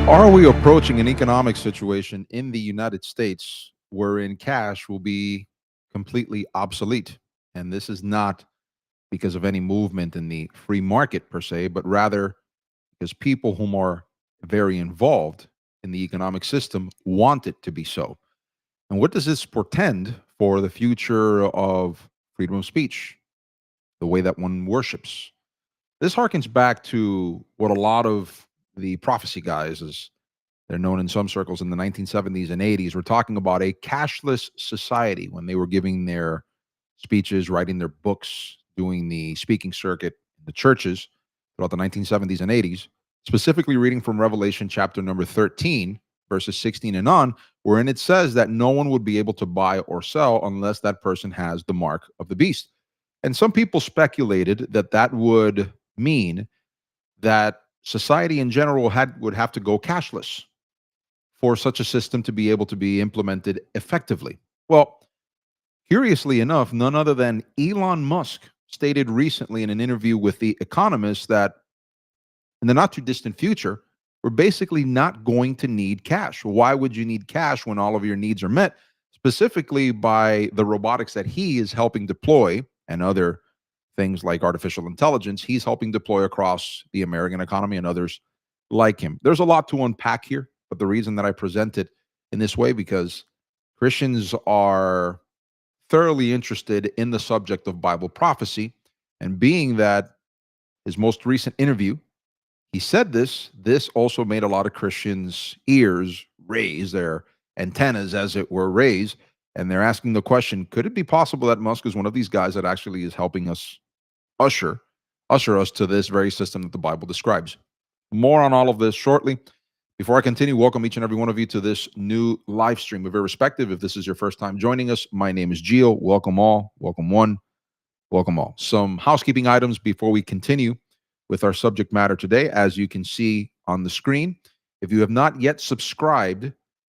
Are we approaching an economic situation in the United States wherein cash will be completely obsolete? And this is not because of any movement in the free market per se, but rather because people whom are very involved in the economic system want it to be so. And what does this portend for the future of freedom of speech, the way that one worships? This harkens back to what a lot of the prophecy guys, as they're known in some circles, in the 1970s and 80s, were talking about a cashless society when they were giving their speeches, writing their books, doing the speaking circuit in the churches throughout the 1970s and 80s, specifically reading from Revelation chapter number 13, verses 16 and on, wherein it says that no one would be able to buy or sell unless that person has the mark of the beast. And some people speculated that that would mean that society in general would have to go cashless for such a system to be able to be implemented effectively. Well, curiously enough, none other than Elon Musk stated recently in an interview with The Economist that in the not too distant future, we're basically not going to need cash. Why would you need cash when all of your needs are met? Specifically by the robotics that he is helping deploy and other things like artificial intelligence, he's helping deploy across the American economy and others like him. There's a lot to unpack here, but the reason that I present it in this way because Christians are thoroughly interested in the subject of Bible prophecy, and being that his most recent interview, he said this also made a lot of Christians' ears raise, their antennas, as it were, raise, and they're asking the question: could it be possible that Musk is one of these guys that actually is helping us usher usher us to this very system that the Bible describes? More on all of this shortly. Before I continue, welcome each and every one of you to this new live stream of Irrespective. If this is your first time joining us, my name is Gio. Welcome all. Welcome one. Welcome all. Some housekeeping items before we continue with our subject matter today. As you can see on the screen, if you have not yet subscribed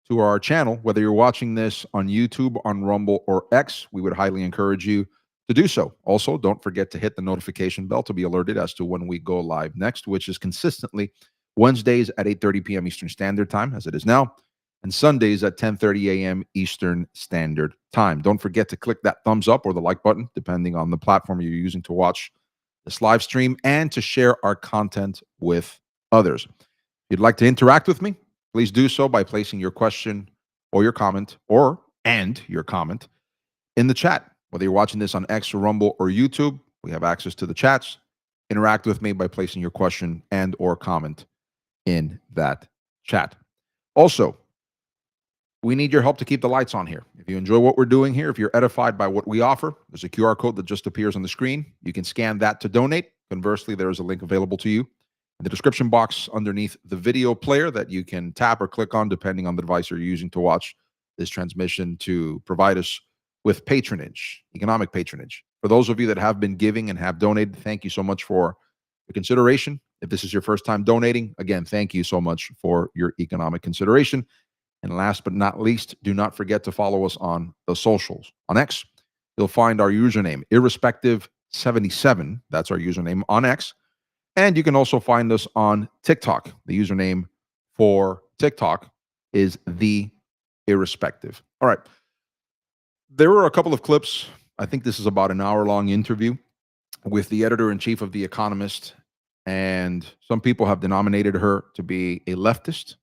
to our channel, whether you're watching this on YouTube, on Rumble, or X, we would highly encourage you to do so. Also, don't forget to hit the notification bell to be alerted as to when we go live next, which is consistently Wednesdays at 8:30 p.m. Eastern Standard Time, as it is now, and Sundays at 10:30 a.m. Eastern Standard Time. Don't forget to click that thumbs up or the like button, depending on the platform you're using to watch this live stream, and to share our content with others. If you'd like to interact with me, please do so by placing your question or your comment and your comment in the chat. Whether you're watching this on X, Rumble, or YouTube, we have access to the chats. Interact with me by placing your question and or comment in that chat. Also, we need your help to keep the lights on here. If you enjoy what we're doing here, if you're edified by what we offer, there's a QR code that just appears on the screen. You can scan that to donate. Conversely, there is a link available to you in the description box underneath the video player that you can tap or click on depending on the device you're using to watch this transmission, to provide us with patronage, economic patronage. For those of you that have been giving and have donated, thank you so much for the consideration. If this is your first time donating, again, thank you so much for your economic consideration. And last but not least, do not forget to follow us on the socials. On X, you'll find our username, Irrespective77. That's our username on X. And you can also find us on TikTok. The username for TikTok is The Irrespective. All right. There were a couple of clips. I think this is about an hour-long interview with the editor-in-chief of The Economist, and some people have denominated her to be a leftist.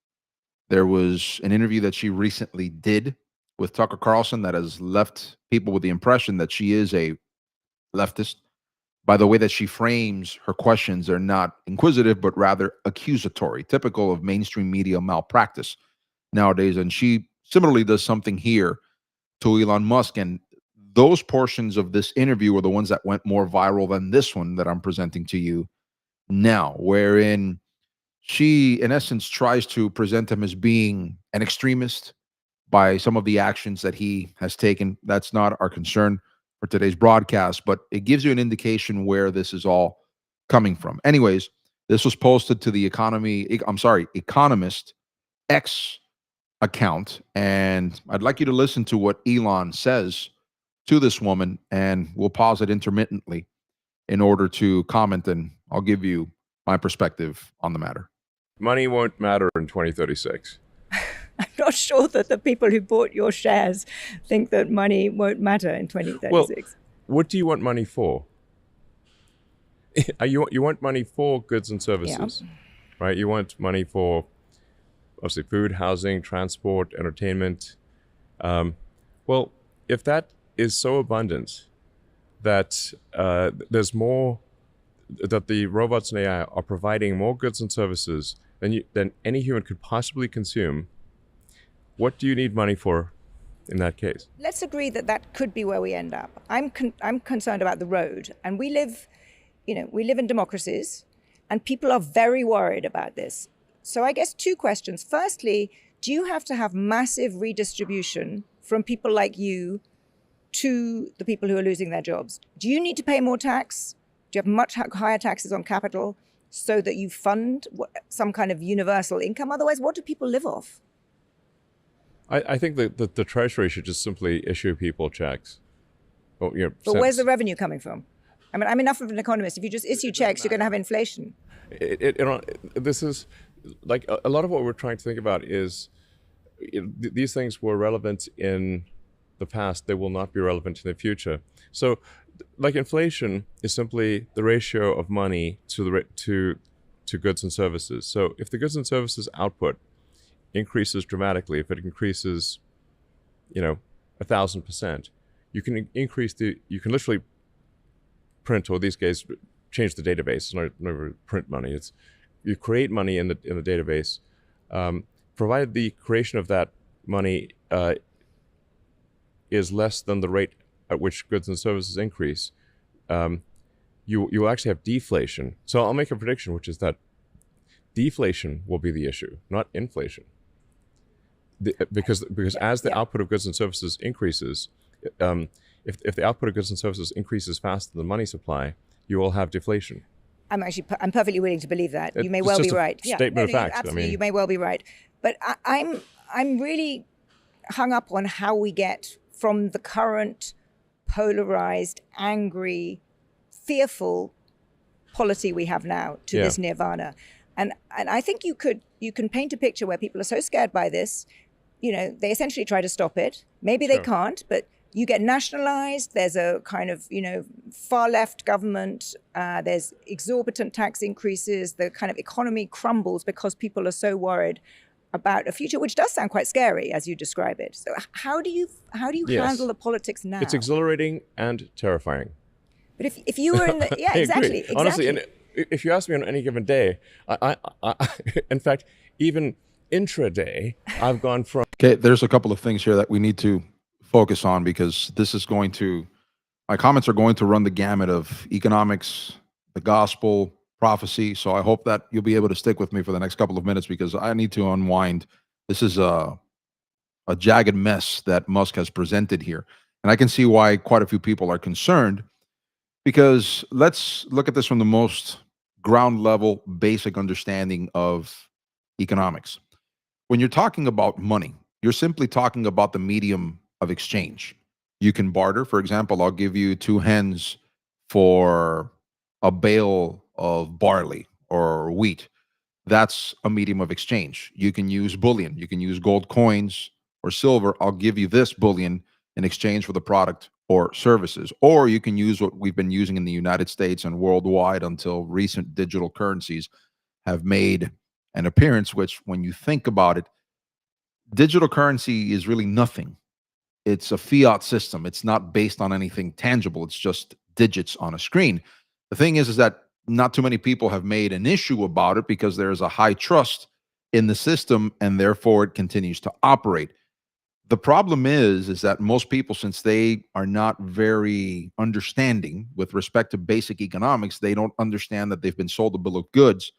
There was an interview that she recently did with Tucker Carlson that has left people with the impression that she is a leftist. By the way that she frames her questions, they're not inquisitive, but rather accusatory, typical of mainstream media malpractice nowadays. And she similarly does something here to Elon Musk. And those portions of this interview are the ones that went more viral than this one that I'm presenting to you now, wherein she, in essence, tries to present him as being an extremist by some of the actions that he has taken. That's not our concern for today's broadcast, but it gives you an indication where this is all coming from. Anyways, this was posted to the Economist X account, and I'd like you to listen to what Elon says to this woman, and we'll pause it intermittently in order to comment, and I'll give you my perspective on the matter. Money won't matter in 2036. I'm not sure that the people who bought your shares think that money won't matter in Well, 2036. what do you want money for? You want money for goods and Yeah. services, right? You want money for obviously food, housing, transport, entertainment. Well, if that is so abundant that there's more, that the robots and AI are providing more goods and services than any human could possibly consume, what do you need money for in that case? Let's agree that that could be where we end up. I'm concerned about the road, and we live in democracies, and people are very worried about this. So I guess two questions. Firstly, do you have to have massive redistribution from people like you to the people who are losing their jobs? Do you need to pay more tax? Do you have much higher taxes on capital so that you fund some kind of universal income? Otherwise, what do people live off? I think that the Treasury should just simply issue people checks. Well, But where's the revenue coming from? I mean, I'm enough of an economist. If you just issue checks, you're going to have inflation. This is like a lot of what we're trying to think about is these things were relevant in the past. They will not be relevant in the future. So, like inflation is simply the ratio of money to goods and services. So, if the goods and services output increases dramatically, if it increases, 1,000%, you can literally print, or these days change the database. It's not never print money. It's you create money in the database, provided the creation of that money is less than the rate at which goods and services increase. You will actually have deflation. So I'll make a prediction, which is that deflation will be the issue, not inflation. Because as the output of goods and services increases, if the output of goods and services increases faster than the money supply, you will have deflation. I'm perfectly willing to believe that. You may well be right. Statement of fact. Absolutely, you may well be right. But I'm really hung up on how we get from the current polarized, angry, fearful polity we have now to this nirvana. And I think you can paint a picture where people are so scared by this, they essentially try to stop it. Maybe they can't, but you get nationalized. There's a kind of, far left government. There's exorbitant tax increases. The kind of economy crumbles because people are so worried about a future, which does sound quite scary as you describe it. So how do you handle the politics now? It's exhilarating and terrifying. But if you were in the, yeah, exactly. Honestly, and if you ask me on any given day, I in fact, even intraday, I've gone from. Okay, there's a couple of things here that we need to focus on because my comments are going to run the gamut of economics, the gospel, prophecy. So I hope that you'll be able to stick with me for the next couple of minutes because I need to unwind. This is a jagged mess that Musk has presented here. And I can see why quite a few people are concerned because let's look at this from the most ground level, basic understanding of economics. When you're talking about money, you're simply talking about the medium of exchange. You can barter. For example, I'll give you 2 hens for a bale of barley or wheat. That's a medium of exchange. You can use bullion. You can use gold coins or silver. I'll give you this bullion in exchange for the product or services. Or you can use what we've been using in the United States and worldwide until recent digital currencies have made an appearance, which when you think about it, digital currency is really nothing. It's a fiat system. It's not based on anything tangible. It's just digits on a screen. The thing is that not too many people have made an issue about it because there is a high trust in the system and therefore it continues to operate. The problem is that most people, since they are not very understanding with respect to basic economics, they don't understand that they've been sold a bill of goods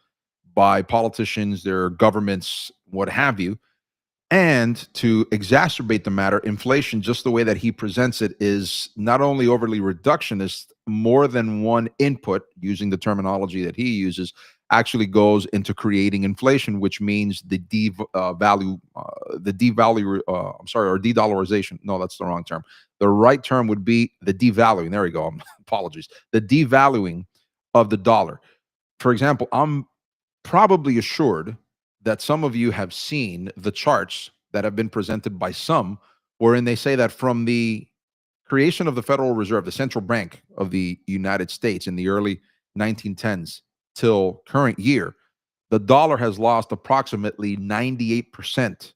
by politicians, their governments, what have you. And to exacerbate the matter, inflation, just the way that he presents it, is not only overly reductionist, more than one input, using the terminology that he uses, actually goes into creating inflation, which means the devalue, or de-dollarization. No, that's the wrong term. The right term would be the devaluing. There we go. Apologies. The devaluing of the dollar. For example, I'm probably assured that some of you have seen the charts that have been presented by some, wherein they say that from the creation of the Federal Reserve, the central bank of the United States in the early 1910s till current year, the dollar has lost approximately 98%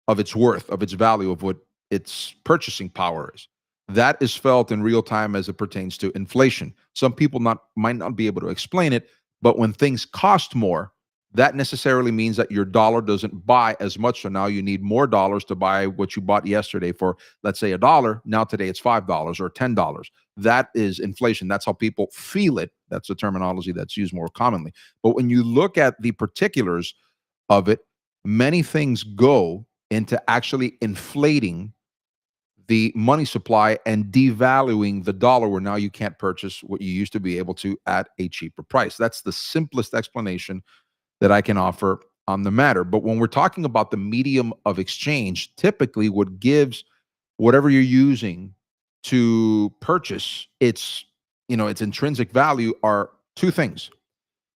of its worth, of its value, of what its purchasing power is. That is felt in real time as it pertains to inflation. Some people might not be able to explain it, but when things cost more, that necessarily means that your dollar doesn't buy as much. So now you need more dollars to buy what you bought yesterday for, let's say, $1. Now today it's $5 or $10. That is inflation. That's how people feel it. That's the terminology that's used more commonly. But when you look at the particulars of it, many things go into actually inflating the money supply and devaluing the dollar, where now you can't purchase what you used to be able to at a cheaper price. That's the simplest explanation that I can offer on the matter. But when we're talking about the medium of exchange, typically what gives whatever you're using to purchase its intrinsic value are two things.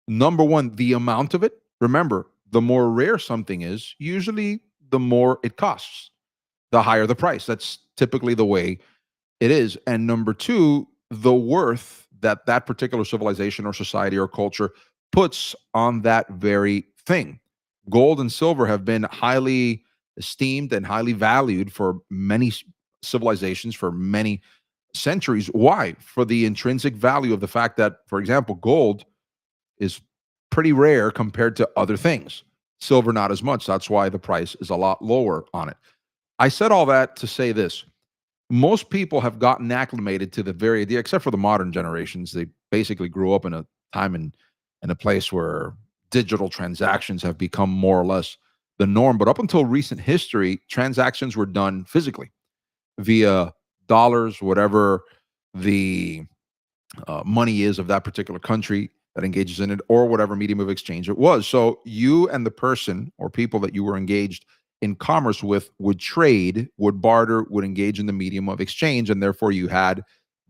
Number one, the amount of it. Remember, the more rare something is, usually the more it costs, the higher the price. That's typically the way it is. And number two, the worth that that particular civilization or society or culture puts on that very thing. Gold and silver have been highly esteemed and highly valued for many civilizations for many centuries. Why? For the intrinsic value of the fact that, for example, gold is pretty rare compared to other things. Silver, not as much. That's why the price is a lot lower on it. I said all that to say this. Most people have gotten acclimated to the very idea, except for the modern generations. They basically grew up in a time and in a place where digital transactions have become more or less the norm. But up until recent history, transactions were done physically via dollars, whatever the money is of that particular country that engages in it, or whatever medium of exchange it was. So you and the person or people that you were engaged in commerce with would trade, would barter, would engage in the medium of exchange, and therefore you had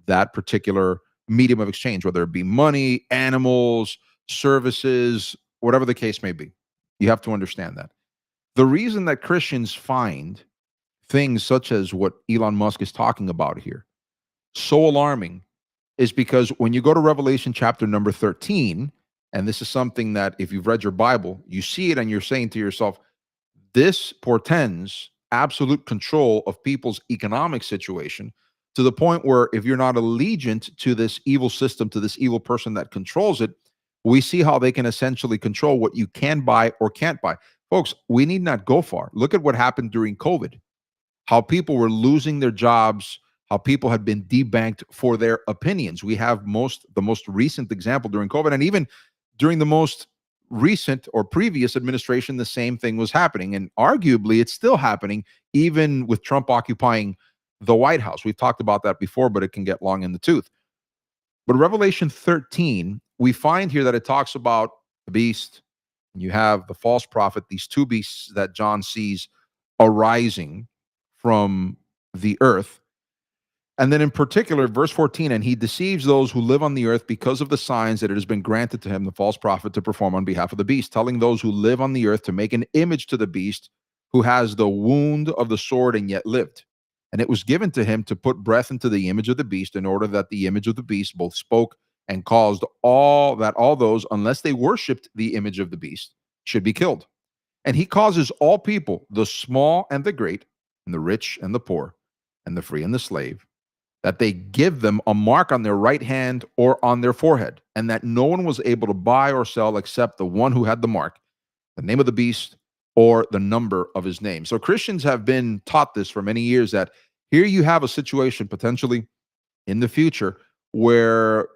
that particular medium of exchange, whether it be money, animals, services, whatever the case may be. You have to understand that. The reason that Christians find things such as what Elon Musk is talking about here so alarming is because when you go to Revelation chapter number 13, and this is something that if you've read your Bible, you see it and you're saying to yourself, this portends absolute control of people's economic situation, to the point where if you're not allegiant to this evil system, to this evil person that controls it, we see how they can essentially control what you can buy or can't buy. Folks, we need not go far. Look at what happened during COVID, how people were losing their jobs, how people had been debanked for their opinions. We have the most recent example during COVID, and even during the most recent or previous administration, the same thing was happening. And arguably, it's still happening, even with Trump occupying the White House. We've talked about that before, but it can get long in the tooth. But Revelation 13, we find here that it talks about the beast, and you have the false prophet, these two beasts that John sees arising from the earth. And then in particular, verse 14, and he deceives those who live on the earth because of the signs that it has been granted to him, the false prophet, to perform on behalf of the beast, telling those who live on the earth to make an image to the beast who has the wound of the sword and yet lived. And it was given to him to put breath into the image of the beast, in order that the image of the beast both spoke and caused all those, unless they worshipped the image of the beast, should be killed. And he causes all people, the small and the great, and the rich and the poor, and the free and the slave, that they give them a mark on their right hand or on their forehead, and that no one was able to buy or sell except the one who had the mark, the name of the beast, or the number of his name. So Christians have been taught this for many years, that here you have a situation potentially in the future where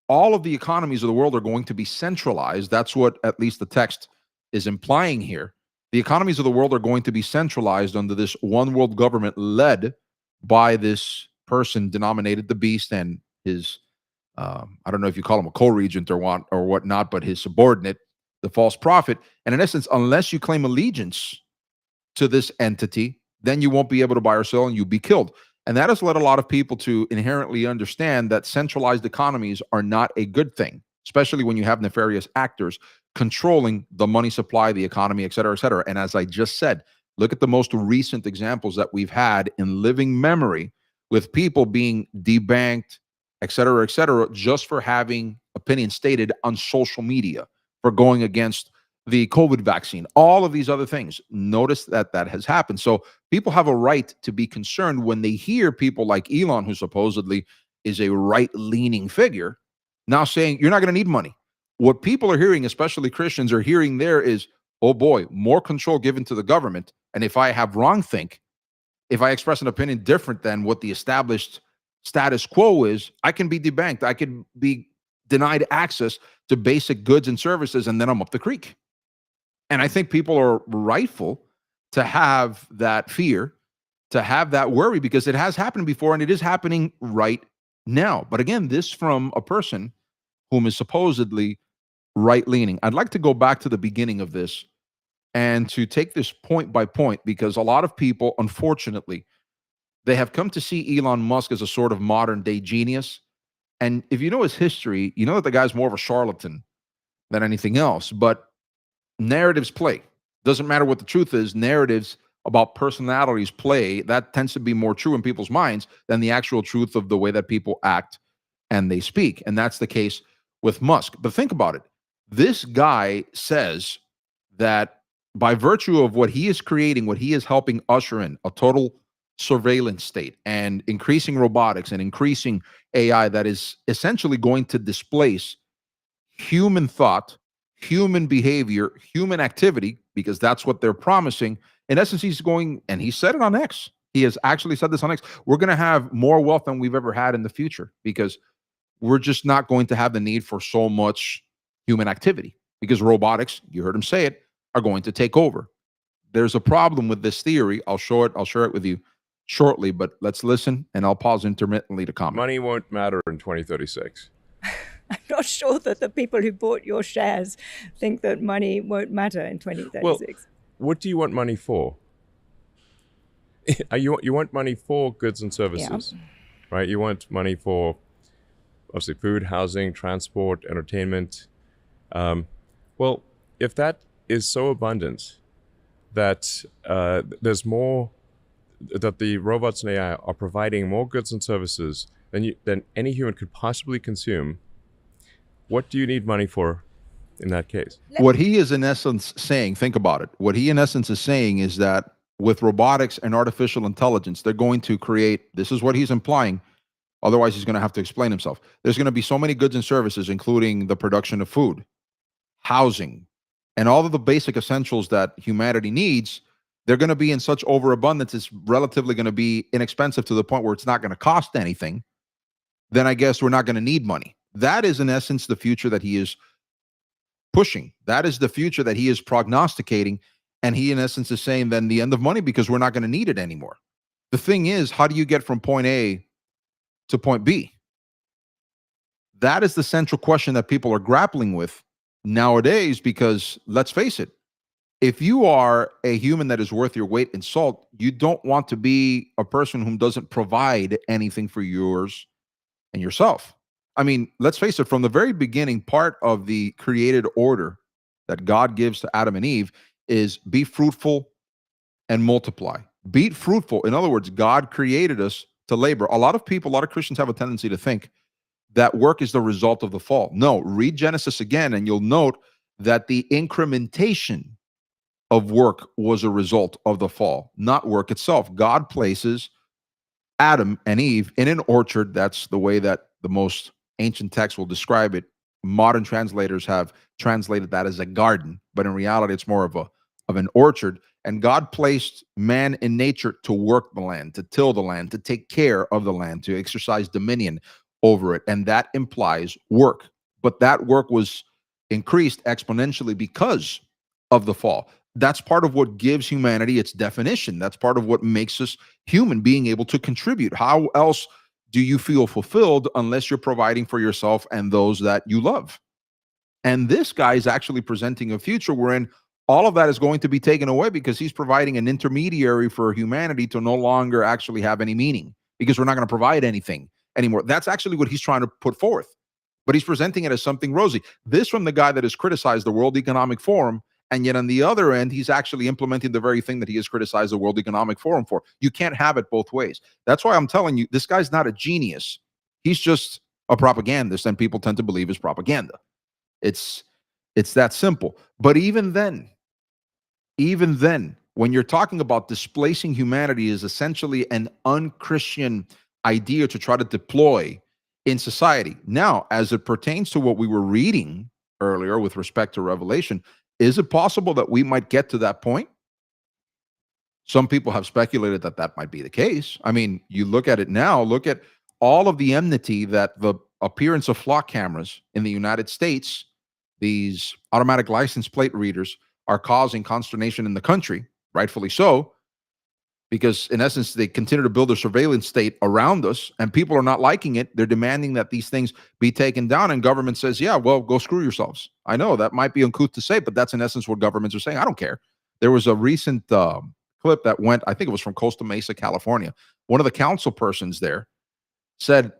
all of the economies of the world are going to be centralized. That's what at least the text is implying here. The economies of the world are going to be centralized under this one world government led by this person denominated the beast and his, I don't know if you call him a co-regent or whatnot, but his subordinate, the false prophet. And in essence, unless you claim allegiance to this entity, then you won't be able to buy or sell and you'll be killed. And that has led a lot of people to inherently understand that centralized economies are not a good thing. especially when you have nefarious actors controlling the money supply, the economy, et cetera, et cetera. And as I just said, look at the most recent examples that we've had in living memory with people being debanked, et cetera, just for having opinions stated on social media, for going against the COVID vaccine, all of these other things. Notice that that has happened. So people have a right to be concerned when they hear people like Elon, who supposedly is a right-leaning figure, now saying you're not going to need money. What people are hearing, especially Christians, are hearing there is, oh boy, more control given to the government. And if I have wrongthink, if I express an opinion different than what the established status quo is, I can be debanked. I can be denied access to basic goods and services, and then I'm up the creek. And I think people are rightful to have that fear, to have that worry, because it has happened before and it is happening right now. But again, this from a person whom is supposedly right-leaning. I'd like to go back to the beginning of this and to take this point by point, because a lot of people, unfortunately, they have come to see Elon Musk as a sort of modern day genius. And if you know his history, you know that the guy's more of a charlatan than anything else. But narratives play. Doesn't matter what the truth is, narratives about personalities play. That tends to be more true in people's minds than the actual truth of the way that people act and they speak. And that's the case with Musk. But think about it. This guy says that by virtue of what he is creating, what he is helping usher in, a total surveillance state and increasing robotics and increasing AI that is essentially going to displace human thought, human behavior, human activity, because that's what they're promising. In essence, he's going, and he said it on X. He has actually said this on X. We're going to have more wealth than we've ever had in the future, because we're just not going to have the need for so much human activity, because robotics, you heard him say it, are going to take over. There's a problem with this theory. I'll share it with you shortly, but let's listen, and I'll pause intermittently to comment. Money won't matter in 2036. I'm not sure that the people who bought your shares think that money won't matter in 2036. Well, what do you want money for? You want money for goods and services, right? You want money for, obviously, food, housing, transport, entertainment. Well, if that is so abundant that there's more, that the robots and AI are providing more goods and services than any human could possibly consume, what do you need money for in that case? What he is in essence saying, think about it. What he in essence is saying is that with robotics and artificial intelligence, they're going to create, this is what he's implying, otherwise he's going to have to explain himself. There's going to be so many goods and services, including the production of food, housing, and all of the basic essentials that humanity needs. They're going to be in such overabundance, it's relatively going to be inexpensive to the point where it's not going to cost anything. Then I guess we're not going to need money. That is, in essence, the future that he is pushing. That is the future that he is prognosticating. And he, in essence, is saying then the end of money, because we're not going to need it anymore. The thing is, how do you get from point A to point B? That is the central question that people are grappling with nowadays, because let's face it, if you are a human that is worth your weight in salt, you don't want to be a person who doesn't provide anything for yours and yourself. I mean, let's face it, from the very beginning, part of the created order that God gives to Adam and Eve is be fruitful and multiply. Be fruitful. In other words, God created us to labor. A lot of people, a lot of Christians have a tendency to think that work is the result of the fall. No, read Genesis again, and you'll note that the incrementation of work was a result of the fall, not work itself. God places Adam and Eve in an orchard. That's the way that the most ancient texts will describe it. Modern translators have translated that as a garden, but in reality, it's more of an orchard. And God placed man in nature to work the land, to till the land, to take care of the land, to exercise dominion over it. And that implies work. But that work was increased exponentially because of the fall. That's part of what gives humanity its definition. That's part of what makes us human, being able to contribute. How else do you feel fulfilled unless you're providing for yourself and those that you love? And this guy is actually presenting a future wherein all of that is going to be taken away, because he's providing an intermediary for humanity to no longer actually have any meaning, because we're not going to provide anything anymore. That's actually what he's trying to put forth. but he's presenting it as something rosy. This from the guy that has criticized the World Economic Forum, and yet on the other end, he's actually implementing the very thing that he has criticized the World Economic Forum for. You can't have it both ways. That's why I'm telling you, this guy's not a genius. He's just a propagandist, and people tend to believe his propaganda. It's that simple. But even then, when you're talking about displacing humanity is essentially an unchristian idea to try to deploy in society. Now, as it pertains to what we were reading earlier with respect to Revelation, is it possible that we might get to that point? Some people have speculated that that might be the case. I mean, you look at it now, look at all of the enmity that the appearance of flock cameras in the United States, these automatic license plate readers, are causing consternation in the country, rightfully so, because in essence, they continue to build a surveillance state around us, and people are not liking it. They're demanding that these things be taken down, and government says, yeah, well, go screw yourselves. I know that might be uncouth to say, but that's in essence what governments are saying. I don't care. There was a recent clip that went, I think it was from Costa Mesa, California. One of the council persons there said,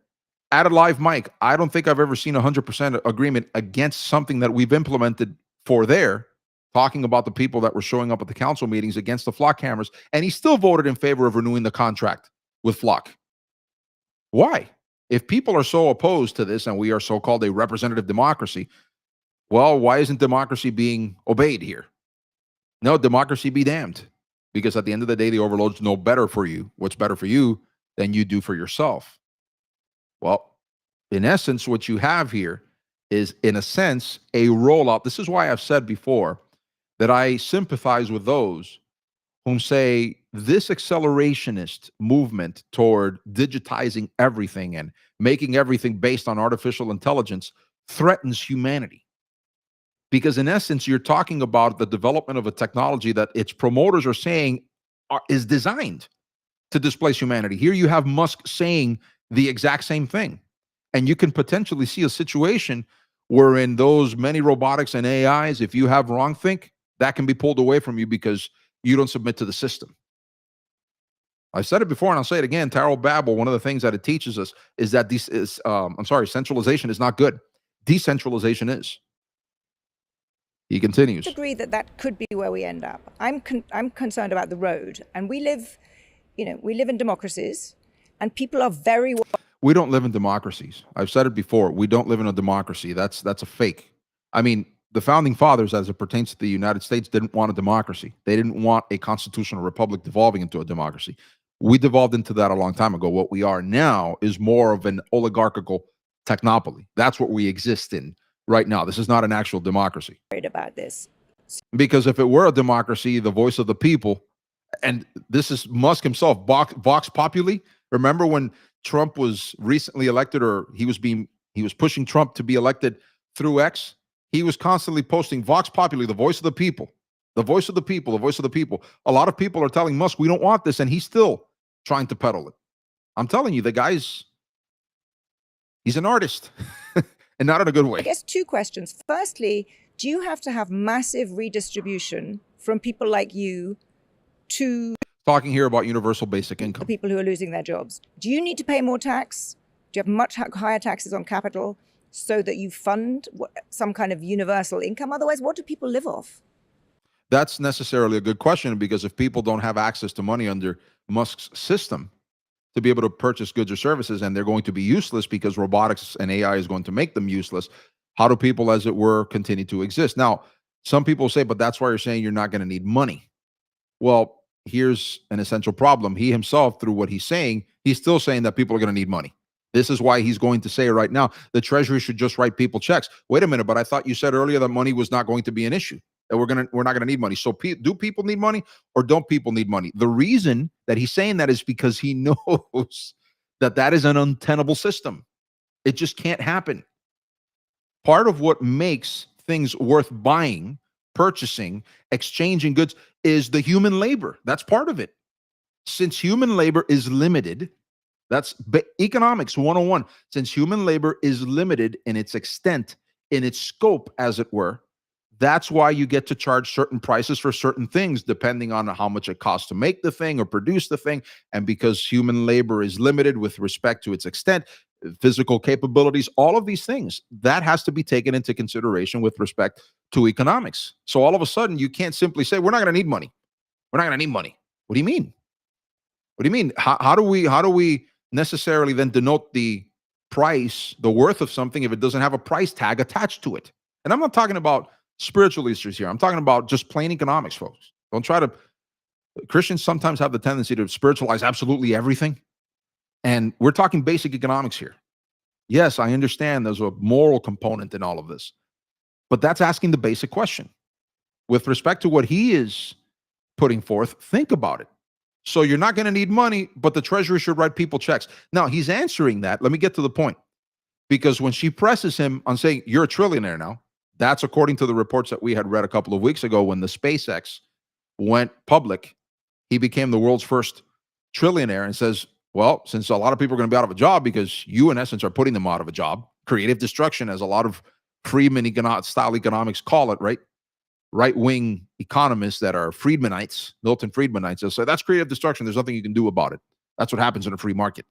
at a live mic, I don't think I've ever seen 100% agreement against something that we've implemented for there, talking about the people that were showing up at the council meetings against the flock cameras, and he still voted in favor of renewing the contract with flock. Why? If people are so opposed to this and we are so-called a representative democracy, well, why isn't democracy being obeyed here? No, democracy be damned. Because at the end of the day, the overlords know better for you, what's better for you than you do for yourself. Well, in essence, what you have here is, in a sense, a rollout. This is why I've said before that I sympathize with those whom say this accelerationist movement toward digitizing everything and making everything based on artificial intelligence threatens humanity. Because in essence, you're talking about the development of a technology that its promoters are saying is designed to displace humanity. Here you have Musk saying the exact same thing. And you can potentially see a situation wherein those many robotics and AIs, if you have wrongthink, that can be pulled away from you because you don't submit to the system. I said it before and I'll say it again. Tarot Babel, one of the things that it teaches us is that centralization is not good. Decentralization is. He continues. I agree that that could be where we end up. I'm concerned about the road, and we live in democracies, and people are very. We don't live in democracies. I've said it before. We don't live in a democracy. That's a fake. I mean, the founding fathers, as it pertains to the United States, didn't want a democracy. They didn't want a constitutional republic devolving into a democracy. We devolved into that a long time ago. What we are now is more of an oligarchical technopoly. That's what we exist in right now. This is not an actual democracy. Worried about this. Because if it were a democracy, the voice of the people, and this is Musk himself, Vox Populi. Remember when Trump was recently elected, or he was pushing Trump to be elected through X? He was constantly posting Vox Populi, the voice of the people, the voice of the people, the voice of the people. A lot of people are telling Musk, we don't want this, and he's still trying to peddle it. I'm telling you, he's an artist, and not in a good way. I guess two questions. Firstly, do you have to have massive redistribution from people like you to talking here about universal basic income? The people who are losing their jobs. Do you need to pay more tax? Do you have much higher taxes on capital so that you fund some kind of universal income? Otherwise, what do people live off? That's necessarily a good question, because if people don't have access to money under Musk's system to be able to purchase goods or services, and they're going to be useless because robotics and AI is going to make them useless, how do people, as it were, continue to exist? Now, some people say, but that's why you're saying you're not going to need money. Well, here's an essential problem. He himself, through what he's saying, he's still saying that people are going to need money. This is why he's going to say right now, the Treasury should just write people checks. Wait a minute, but I thought you said earlier that money was not going to be an issue, that we're not going to need money. So do people need money, or don't people need money? The reason that he's saying that is because he knows that that is an untenable system. It just can't happen. Part of what makes things worth buying, purchasing, exchanging goods is the human labor. That's part of it. Since human labor is limited, that's economics 101. Since human labor is limited in its extent, in its scope, as it were, that's why you get to charge certain prices for certain things, depending on how much it costs to make the thing or produce the thing. And because human labor is limited with respect to its extent, physical capabilities, all of these things. That has to be taken into consideration with respect to economics. So all of a sudden, you can't simply say, we're not going to need money. We're not going to need money. What do you mean? What do you mean? How do we necessarily then denote the price, the worth of something if it doesn't have a price tag attached to it? And I'm not talking about spiritual issues here. I'm talking about just plain economics, folks. Don't try to. Christians sometimes have the tendency to spiritualize absolutely everything. And we're talking basic economics here. Yes, I understand there's a moral component in all of this, but that's asking the basic question. With respect to what he is putting forth, think about it. So you're not going to need money, but the Treasury should write people checks. Now, he's answering that. Let me get to the point. Because when she presses him on saying, you're a trillionaire now, that's according to the reports that we had read a couple of weeks ago when the SpaceX went public. He became the world's first trillionaire and says, well, since a lot of people are going to be out of a job because you, in essence, are putting them out of a job, creative destruction, as a lot of Friedman style economics call it, right? Right-wing economists that are Friedmanites, Milton Friedmanites, they'll say, that's creative destruction. There's nothing you can do about it. That's what happens in a free market.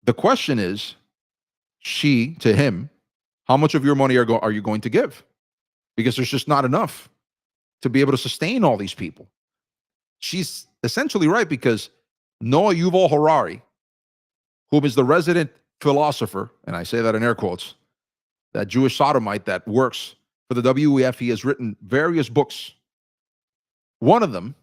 The question is, she to him, how much of your money are you going to give? Because there's just not enough to be able to sustain all these people. She's essentially right, because Noah Yuval Harari, whom is the resident philosopher, and I say that in air quotes, that Jewish sodomite that works for the WEF, he has written various books. One of them,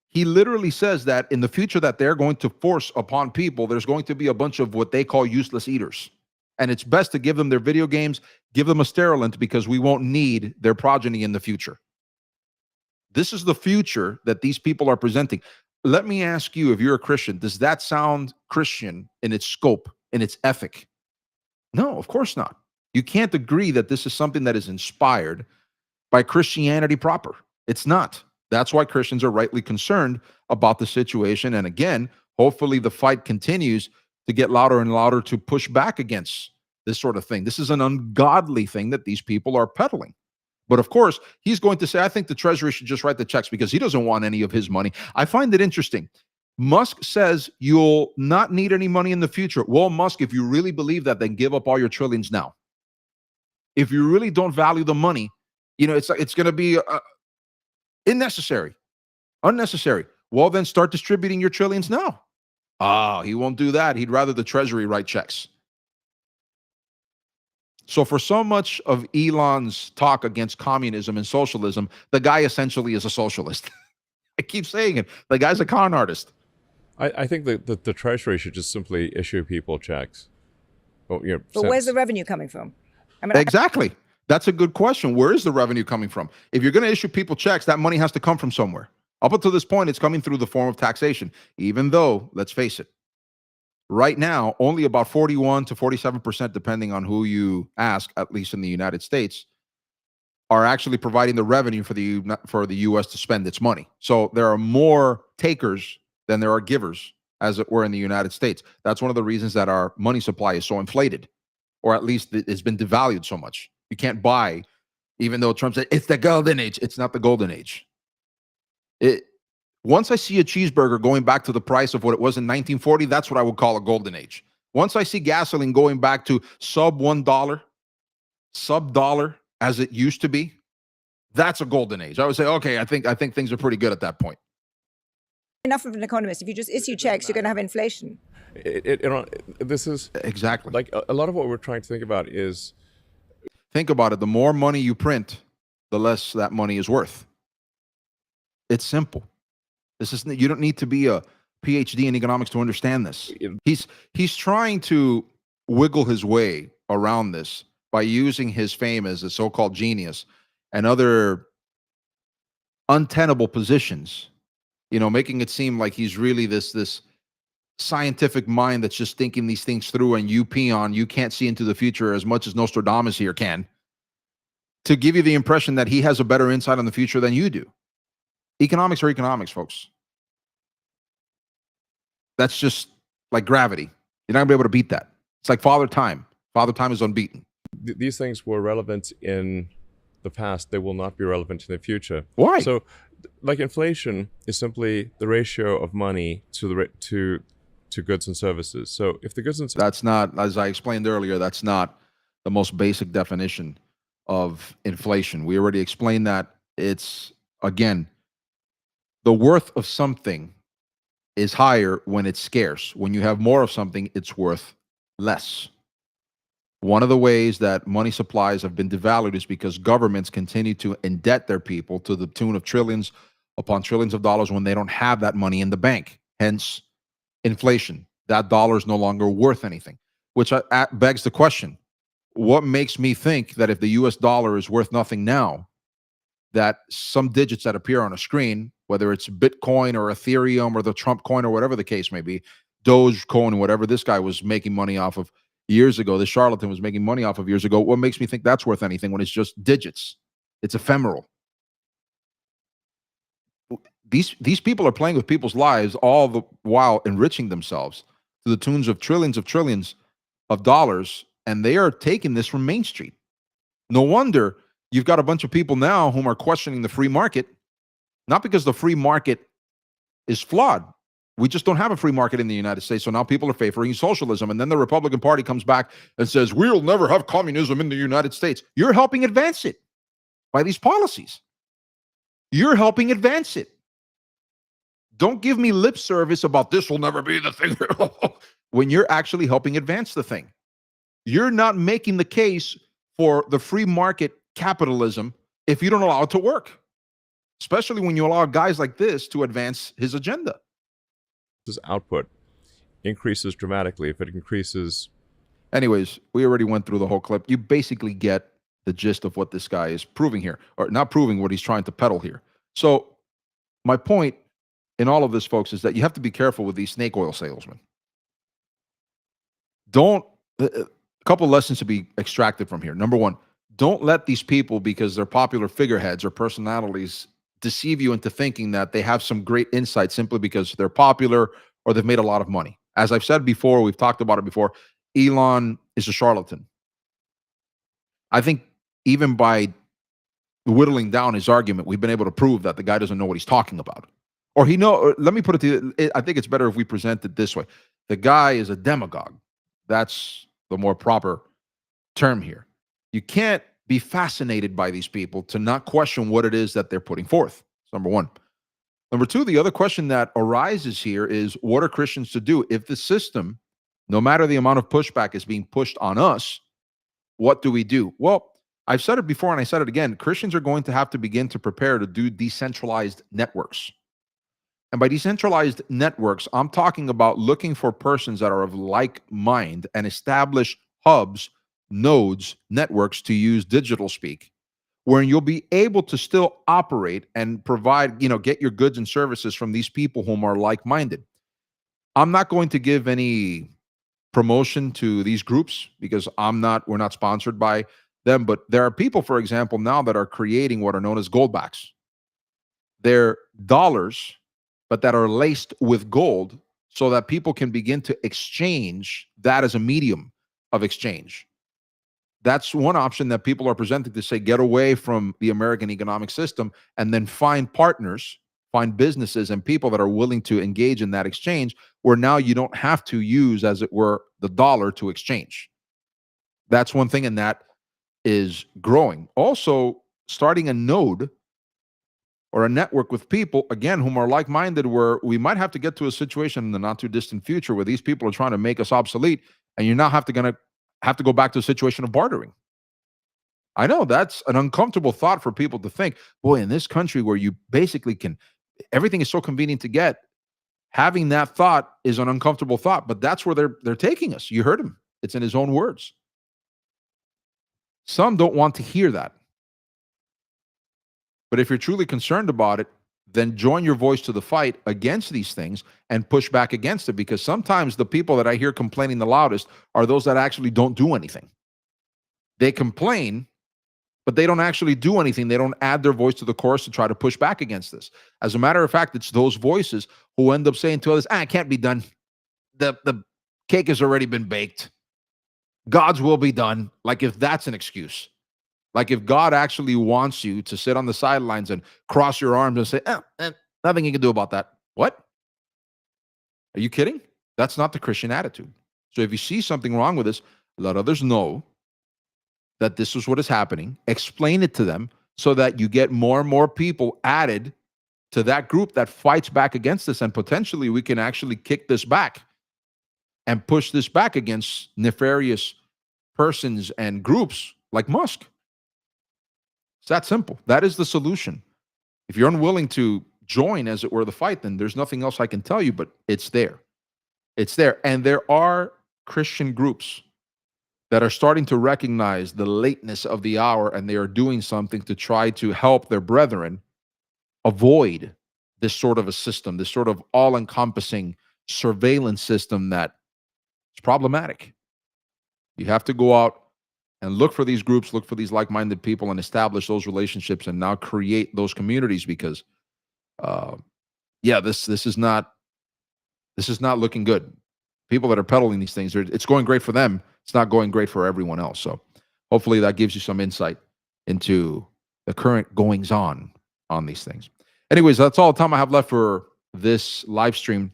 he literally says that in the future that they're going to force upon people, there's going to be a bunch of what they call useless eaters. And it's best to give them their video games, give them a sterilant, because we won't need their progeny in the future. This is the future that these people are presenting. Let me ask you, if you're a Christian, does that sound Christian in its scope, in its ethic? No, of course not. You can't agree that this is something that is inspired by Christianity proper. It's not. That's why Christians are rightly concerned about the situation. And again, hopefully the fight continues to get louder and louder to push back against this sort of thing. This is an ungodly thing that these people are peddling. But of course, he's going to say, I think the Treasury should just write the checks because he doesn't want any of his money. I find it interesting. Musk says you'll not need any money in the future. Well, Musk, if you really believe that, then give up all your trillions now. If you really don't value the money, it's going to be unnecessary. Well, then start distributing your trillions now. He won't do that. He'd rather the Treasury write checks. So for so much of Elon's talk against communism and socialism, the guy essentially is a socialist. I keep saying it. The guy's a con artist. I think that the Treasury should just simply issue people checks. But where's the revenue coming from? Exactly. That's a good question. Where is the revenue coming from? If you're going to issue people checks, that money has to come from somewhere. Up until this point, it's coming through the form of taxation, even though, let's face it, right now, only about 41 to 47%, depending on who you ask, at least in the United States, are actually providing the revenue for the U.S. to spend its money. So there are more takers than there are givers, as it were, in the United States. That's one of the reasons that our money supply is so inflated, or at least it's been devalued so much. You can't buy, even though Trump said it's the golden age. It's not the golden age. Once I see a cheeseburger going back to the price of what it was in 1940, that's what I would call a golden age. Once I see gasoline going back to sub $1, sub dollar as it used to be, that's a golden age. I would say, okay, I think things are pretty good at that point. Enough of an economist. If you just issue checks, you're going to have inflation. This is exactly like a lot of what we're trying to think about is. Think about it. The more money you print, the less that money is worth. It's simple. You don't need to be a PhD in economics to understand this. He's trying to wiggle his way around this by using his fame as a so-called genius and other untenable positions, making it seem like he's really this scientific mind that's just thinking these things through, and you peon, you can't see into the future as much as Nostradamus here can, to give you the impression that he has a better insight on the future than you do. Economics are economics, folks. That's just like gravity. You're not going to be able to beat that. It's like Father Time. Father Time is unbeaten. These things were relevant in the past. They will not be relevant in the future. Why? So, like, inflation is simply the ratio of money to to goods and services. So if the goods and That's not, as I explained earlier, that's not the most basic definition of inflation. We already explained that. It's, again, the worth of something is higher when it's scarce. When you have more of something, it's worth less. One of the ways that money supplies have been devalued is because governments continue to indebt their people to the tune of trillions upon trillions of dollars when they don't have that money in the bank. Hence, inflation. That dollar is no longer worth anything, which begs the question, what makes me think that if the US dollar is worth nothing now, that some digits that appear on a screen, whether it's Bitcoin or Ethereum or the Trump coin or whatever the case may be, Dogecoin, whatever this guy was making money off of years ago, this charlatan was making money off of years ago, what makes me think that's worth anything when it's just digits? It's ephemeral. These people are playing with people's lives all the while enriching themselves to the tunes of trillions of dollars, and they are taking this from Main Street. No wonder you've got a bunch of people now whom are questioning the free market, not because the free market is flawed. We just don't have a free market in the United States, so now people are favoring socialism. And then the Republican Party comes back and says, we'll never have communism in the United States. You're helping advance it by these policies. You're helping advance it. Don't give me lip service about this will never be the thing when you're actually helping advance the thing. You're not making the case for the free market capitalism if you don't allow it to work, especially when you allow guys like this to advance his agenda. output increases dramatically, if it increases. Anyways, we already went through the whole clip. You basically get the gist of what this guy is proving here, or not proving, what he's trying to peddle here. So my point in all of this, folks, is that you have to be careful with these snake oil salesmen. A couple of lessons to be extracted from here. Number one, don't let these people, because they're popular figureheads or personalities, deceive you into thinking that they have some great insight simply because they're popular or they've made a lot of money. As I've said before, we've talked about it before, Elon is a charlatan. I think even by whittling down his argument, we've been able to prove that the guy doesn't know what he's talking about. Or let me put it to you, I think it's better if we present it this way. The guy is a demagogue. That's the more proper term here. You can't be fascinated by these people to not question what it is that they're putting forth. That's number one. Number two, the other question that arises here is, what are Christians to do if the system, no matter the amount of pushback, is being pushed on us? What do we do? Well, I've said it before and I said it again. Christians are going to have to begin to prepare to do decentralized networks. And by decentralized networks, I'm talking about looking for persons that are of like mind and establish hubs, nodes, networks, to use digital speak, where you'll be able to still operate and provide, get your goods and services from these people whom are like-minded. I'm not going to give any promotion to these groups because we're not sponsored by them, but there are people, for example, now that are creating what are known as goldbacks. They're dollars, but that are laced with gold so that people can begin to exchange that as a medium of exchange. That's one option that people are presenting to say, get away from the American economic system and then find partners, find businesses and people that are willing to engage in that exchange, where now you don't have to use, as it were, the dollar to exchange. That's one thing, and that is growing. Also, starting a node or a network with people, again, whom are like-minded, where we might have to get to a situation in the not too distant future where these people are trying to make us obsolete, and you're now going to have to go back to a situation of bartering. I know that's an uncomfortable thought for people to think, boy, in this country where you basically everything is so convenient to get, having that thought is an uncomfortable thought, but that's where they're taking us. You heard him. It's in his own words. Some don't want to hear that. But if you're truly concerned about it, then join your voice to the fight against these things and push back against it, because sometimes the people that I hear complaining the loudest are those that actually don't do anything. They complain, but they don't actually do anything. They don't add their voice to the chorus to try to push back against this. As a matter of fact, it's those voices who end up saying to others, it can't be done. The cake has already been baked. God's will be done. Like if that's an excuse. Like if God actually wants you to sit on the sidelines and cross your arms and say, nothing you can do about that. What? Are you kidding? That's not the Christian attitude. So if you see something wrong with this, let others know that this is what is happening. Explain it to them so that you get more and more people added to that group that fights back against this. And potentially we can actually kick this back and push this back against nefarious persons and groups like Musk. It's that simple. That is the solution. If you're unwilling to join, as it were, the fight, then there's nothing else I can tell you, but it's there. It's there. And there are Christian groups that are starting to recognize the lateness of the hour, and they are doing something to try to help their brethren avoid this sort of a system, this sort of all-encompassing surveillance system that is problematic. You have to go out and look for these groups, look for these like-minded people, and establish those relationships, and now create those communities. Because, this is not looking good. People that are peddling these things, it's going great for them. It's not going great for everyone else. So, hopefully, that gives you some insight into the current goings-on these things. Anyways, that's all the time I have left for this live stream.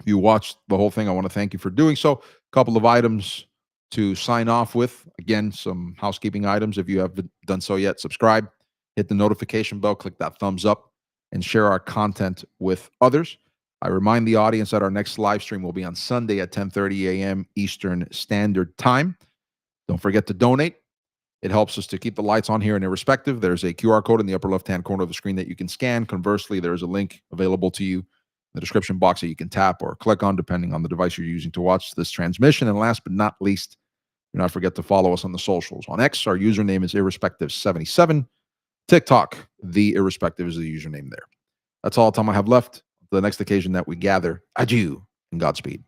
If you watched the whole thing, I want to thank you for doing so. A couple of items to sign off with. Again, some housekeeping items. If you haven't done so yet, subscribe, hit the notification bell, click that thumbs up, and share our content with others. I remind the audience that our next live stream will be on Sunday at 10:30 a.m. Eastern Standard Time. Don't forget to donate. It helps us to keep the lights on here in Irrespective. There's a QR code in the upper left-hand corner of the screen that you can scan. Conversely, there's a link available to you in the description box that you can tap or click on, depending on the device you're using to watch this transmission. And last but not least, do not forget to follow us on the socials. On X, our username is Irrespective77. TikTok, The Irrespective is the username there. That's all the time I have left. The next occasion that we gather, adieu and Godspeed.